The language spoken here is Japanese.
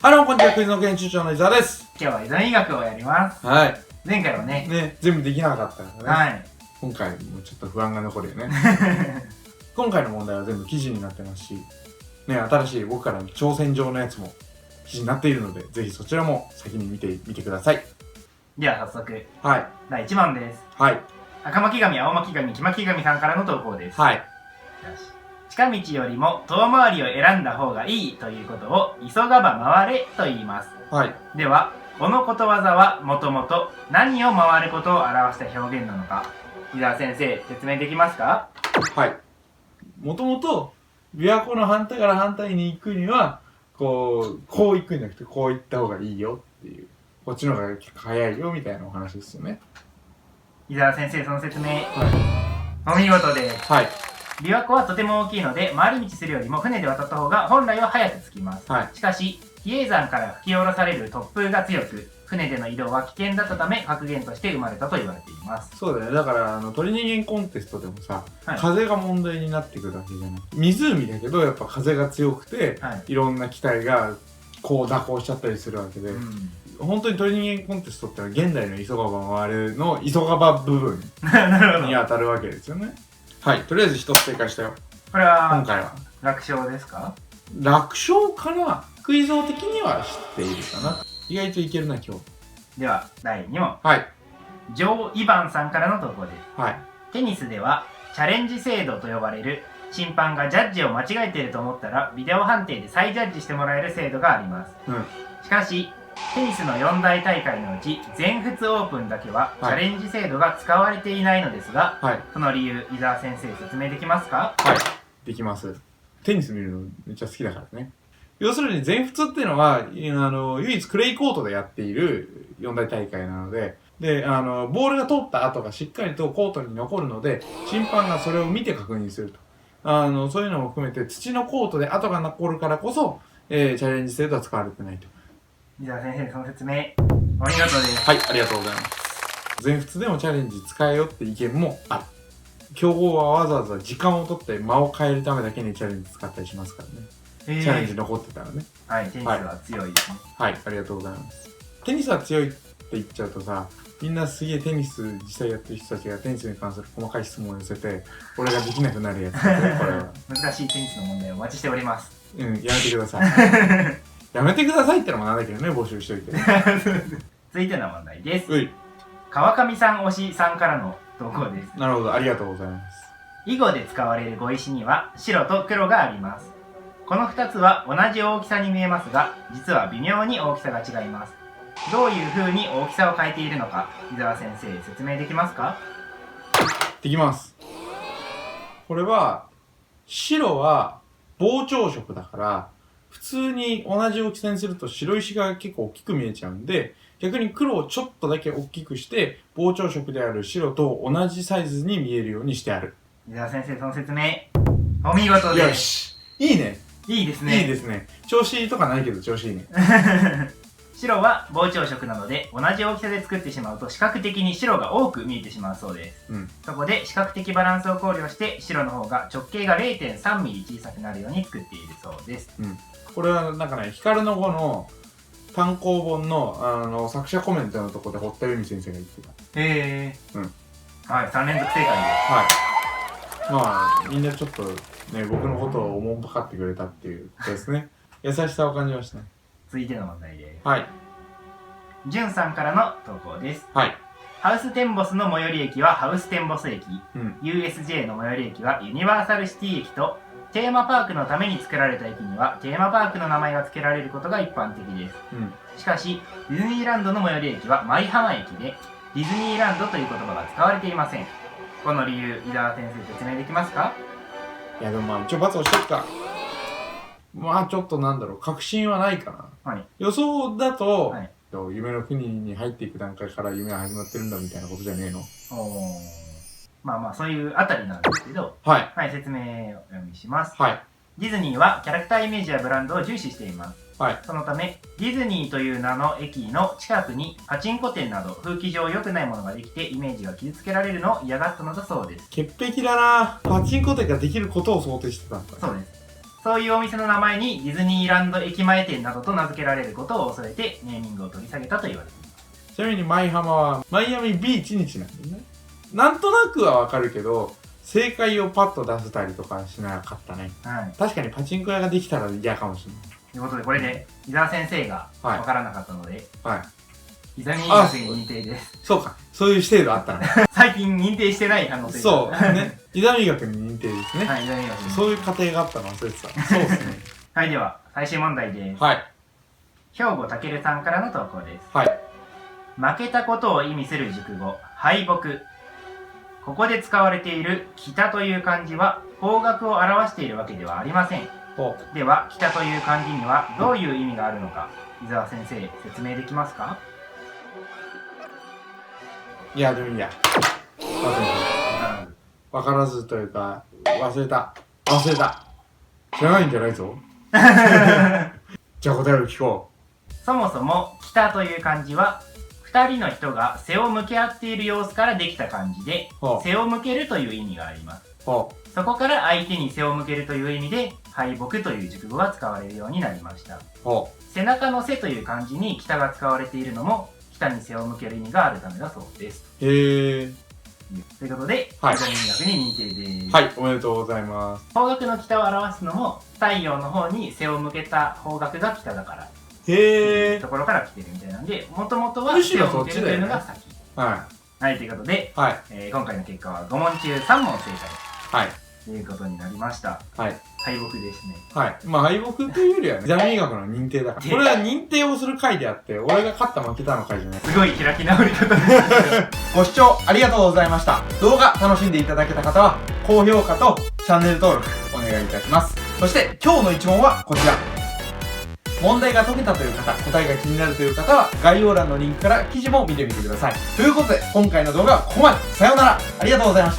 ハロー、こんにちは。クイズの研究長の伊沢です。今日は依存医学をやります。はい。前回はね。全部できなかったからね。はい。今回もちょっと不安が残るよね。今回の問題は全部記事になってますし、新しい僕からの挑戦状のやつも記事になっているので、ぜひそちらも先に見てみてください。では早速、はい。第1問です。はい。赤巻紙、青巻紙、黄巻紙さんからの投稿です。はい。よし。近道よりも遠回りを選んだ方がいいということを急がば回れと言います。はい。では、このことわざはもともと何を回ることを表した表現なのか、伊沢先生、説明できますか？はい。もともと、琵琶湖の反対から反対に行くには、こう行くんじゃなくて、こう行った方がいいよっていう、こっちの方が早いよみたいなお話ですよね。伊沢先生、その説明、はい。お見事です。はい。琵琶湖はとても大きいので、回り道するよりも船で渡った方が本来は早く着きます。はい。しかし、比叡山から吹き下ろされる突風が強く、船での移動は危険だったため格言として生まれたと言われています。そうだね。だから鳥人間コンテストでもさ、はい、風が問題になってくるわけじゃない。湖だけどやっぱ風が強くて、いろんな機体がこう蛇行しちゃったりするわけで、本当に鳥人間コンテストってのは現代の急がば回るの急がば部分に当たるわけですよね。はい。とりあえず一つ正解したよ。これは今回は楽勝ですか？楽勝かな。クイズ王的には知っているかな。意外といけるな今日。では第2問。はい。ジョー・イバンさんからの投稿です。はい。テニスではチャレンジ制度と呼ばれる審判がジャッジを間違えていると思ったらビデオ判定で再ジャッジしてもらえる制度があります。しかしテニスの4大大会のうち全仏オープンだけはチャレンジ制度が使われていないのですが、その理由、伊沢先生説明できますか？はい。できます。テニス見るのめっちゃ好きだからね。要するに全仏っていうのは、唯一クレイコートでやっている4大大会なので、で、ボールが通った跡がしっかりとコートに残るので、審判がそれを見て確認すると。そういうのも含めて土のコートで跡が残るからこそ、チャレンジ制度は使われてないと。伊沢先生、その説明、お見事です。はい、ありがとうございます。全仏でもチャレンジ使えよって意見もある。強豪はわざわざ時間を取って間を変えるためだけにチャレンジ使ったりしますからね。チャレンジ残ってたらね。はい、テニスは強いですね。はい、ありがとうございます。テニスは強いって言っちゃうとさ、みんなすげえテニス実際やってる人たちがテニスに関する細かい質問を寄せて、俺ができなくなるやつだね、これは。難しいテニスの問題をお待ちしております。やめてください。やめてくださいってのもなんだけどね、募集しといて。続いての問題です。川上さん推しさんからの投稿です。なるほど、ありがとうございます。囲碁で使われる碁石には白と黒があります。この2つは同じ大きさに見えますが、実は微妙に大きさが違います。どういう風に大きさを変えているのか、伊沢先生、説明できますか？できます。これは、白は膨張色だから、普通に同じ大きさにすると白石が結構大きく見えちゃうんで、逆に黒をちょっとだけ大きくして、膨張色である白と同じサイズに見えるようにしてある。伊沢先生、その説明、お見事です。よし。いいね。いいですね。いいですね。調子とかないけど調子いいね。白は膨張色なので、同じ大きさで作ってしまうと視覚的に白が多く見えてしまうそうです。そこで視覚的バランスを考慮して白の方が直径が 0.3 ミリ小さくなるように作っているそうです。これはなんかね、光の碁の単行本の作者コメントのところで堀田由美先生が言ってた。へー。はい、3連続正解です。はい。まあ、みんなちょっとね、僕のことをおもんぱかってくれたっていうことですね。優しさを感じましたね。続いての問題です。はい。じゅんさんからの投稿です。はい。ハウステンボスの最寄り駅はハウステンボス駅、USJ の最寄り駅はユニバーサルシティ駅と、テーマパークのために作られた駅にはテーマパークの名前が付けられることが一般的です。しかし、ディズニーランドの最寄り駅は舞浜駅で、ディズニーランドという言葉が使われていません。この理由、伊沢先生説明できますか？いやでもまあ一応罰をしとくか。まあちょっとなんだろう、確信はないかな。予想だと、夢の国に入っていく段階から夢は始まってるんだみたいなことじゃねえの？まあまあそういうあたりなんですけど、説明をお読みします。ディズニーはキャラクターイメージやブランドを重視しています。そのため、ディズニーという名の駅の近くにパチンコ店など風紀上良くないものができてイメージが傷つけられるのを嫌がったのだそうです。潔癖だな。パチンコ店ができることを想定してたんだ。そうです。そういうお店の名前にディズニーランド駅前店などと名付けられることを恐れてネーミングを取り下げたと言われています。ちなみに舞浜はマイアミビーチにちなんだよね。なんとなくはわかるけど、正解をパッと出せたりとかしなかったね。はい。確かにパチンコ屋ができたら嫌かもしれない。ということで、これで伊沢先生がわからなかったので、はい。伊沢に認定です。そうか。そういう制度あったの。最近認定してない可能性が。そう。ね。伊沢医学に認定ですね。はい、伊沢医学に。そういう過程があったの忘れてた。そうですね。はい、では、最終問題です。はい。兵庫たけるさんからの投稿です。はい。負けたことを意味する熟語、敗北。ここで使われている北という漢字は方角を表しているわけではありません。では、北という漢字にはどういう意味があるのか、伊沢先生、説明できますか？いや、でもいいや。わからずというか、忘れた。知らないんじゃないぞ。じゃあ答えを聞こう。そもそも、北という漢字は、二人の人が背を向け合っている様子からできた漢字で、背を向けるという意味があります。そこから相手に背を向けるという意味で、敗北という熟語が使われるようになりました。背中の背という漢字に北が使われているのも、北に背を向ける意味があるためだそうです。へー。ということで、はい、伊沢医学に認定です。はい、おめでとうございます。方角の北を表すのも、太陽の方に背を向けた方角が北だから。へー。ところから来てるみたいなんで、もともとは背を向けるというのが先。はい。ということで、はい、今回の結果は5問中3問正解。はい。ということになりました。はい。敗北ですね。はい。まあ敗北というよりはね、ジャミ医学の認定だから。これは認定をする回であって、俺が勝った負けたの回じゃない。すごい開き直り方です。ご視聴ありがとうございました。動画楽しんでいただけた方は、高評価とチャンネル登録お願いいたします。そして今日の1問はこちら。問題が解けたという方、答えが気になるという方は、概要欄のリンクから記事も見てみてください。ということで、今回の動画はここまで。さようなら。ありがとうございました。